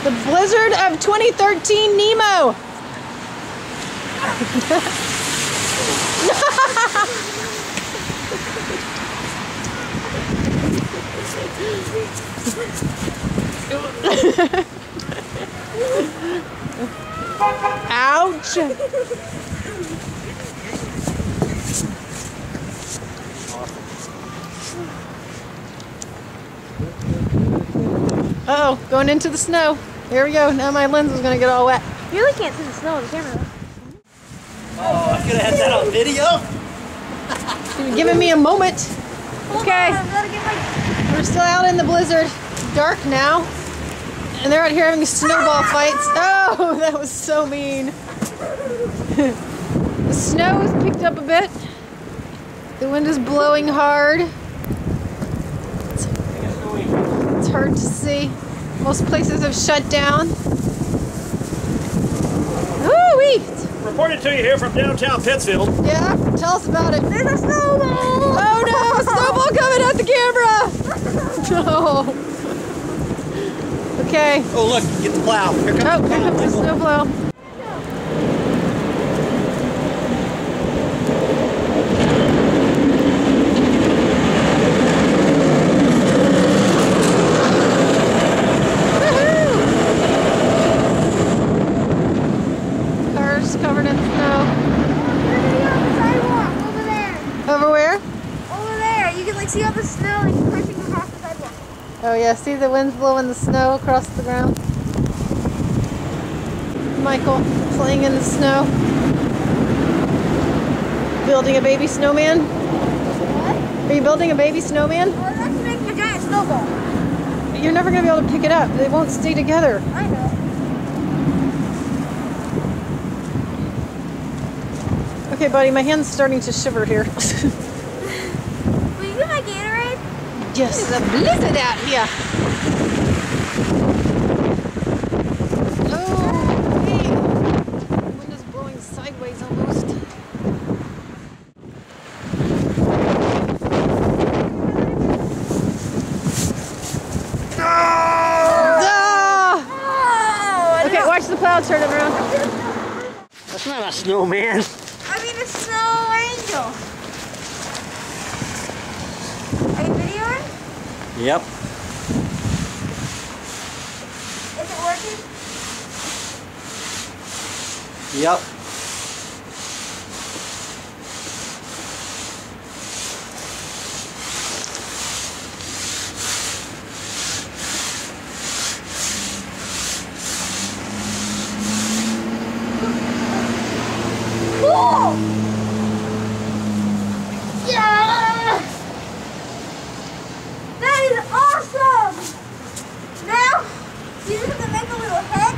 The blizzard of 2013 Nemo. Ouch. Uh-oh, going into the snow. Here we go. Now my lens is going to get all wet. You really can't see the snow on the camera though. Oh, I could have had that on video. You're giving me a moment. Okay. We're still out in the blizzard. Dark now. And they're out here having snowball fights. Oh, that was so mean. The snow has picked up a bit. The wind is blowing hard. It's hard to see. Most places have shut down. Woo-wee! Reporting to you here from downtown Pittsfield. Yeah, tell us about it. There's a snowball! Oh no, a snowball coming at the camera! No. Okay. Oh look, get the plow. Here comes Oh, the here plow. comes the snowplow. Cars covered in snow. Over there. Over where? Over there. You can like see all the snow like crashing across the sidewalk. Oh yeah, see the wind's blowing the snow across the ground. Michael playing in the snow. Building a baby snowman? What? Are you building a baby snowman? Oh, that's making a giant snowball. You're never going to be able to pick it up. They won't stay together. I know. Okay, buddy, my hand's starting to shiver here. Will you get my Gatorade? Yes, there's a blizzard out here. Oh, hey. The wind is blowing sideways almost. Ah! Oh, Okay, watch the plow turn around. That's not a snowman. I mean a snow angel. Are you videoing? Yep. Is it working? Yep. Cool! Yeah! That is awesome! Now, you just have to make a little head.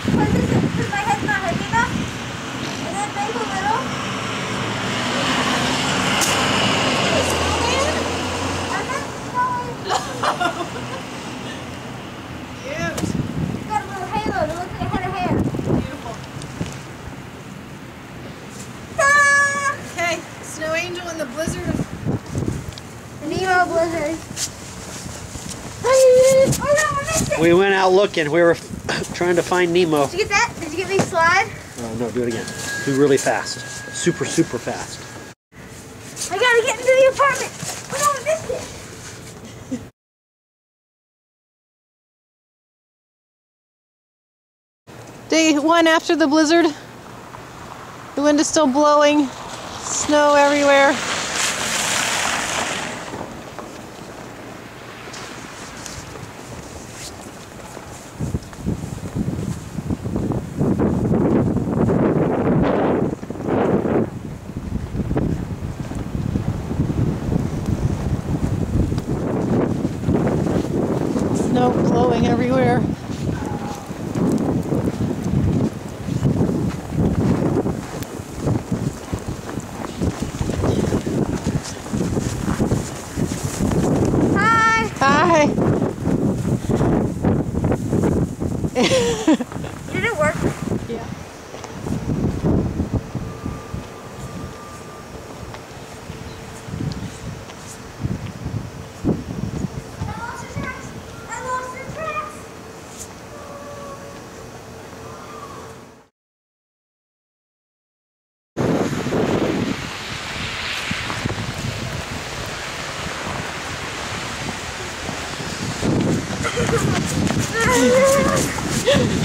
Because my head's not heavy enough. And then make a little. And then Cute. it's got a little halo that looks like a head of hair. Beautiful. Ta-da! Okay, snow angel in the blizzard of Nemo blizzard. Oh no, I missed it! We went out looking. We were trying to find Nemo. Did you get that? Did you get me slide? Oh no, do it again. Do really fast. Super, super fast. I gotta get into the apartment. Oh no, I missed it. Day one after the blizzard. The wind is still blowing. Snow everywhere. Snow blowing everywhere. Hi. Hi. Did it work? Yeah. I lost the tracks.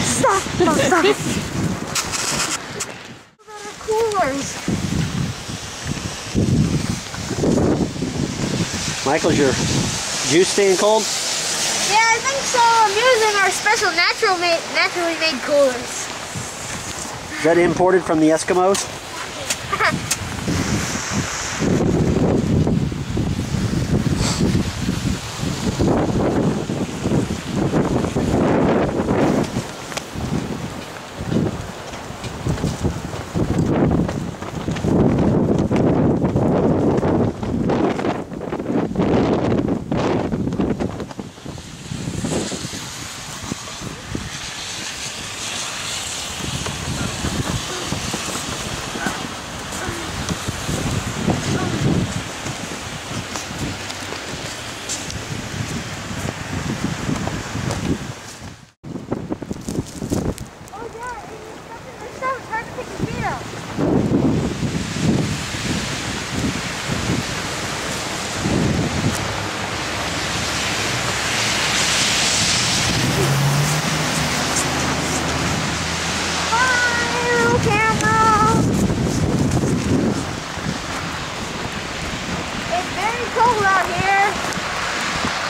Stop. Better coolers. Michael's your juice staying cold? Yeah, I think so. I'm using our special naturally made coolers. Is that imported from the Eskimos?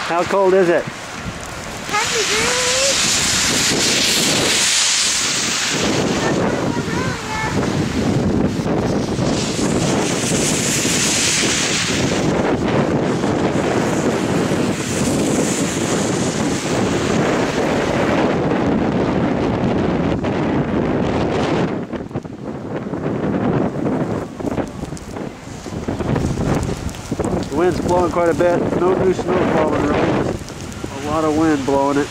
How cold is it? 10 degrees. The wind's blowing quite a bit. No new snow falling really. Just a lot of wind blowing it.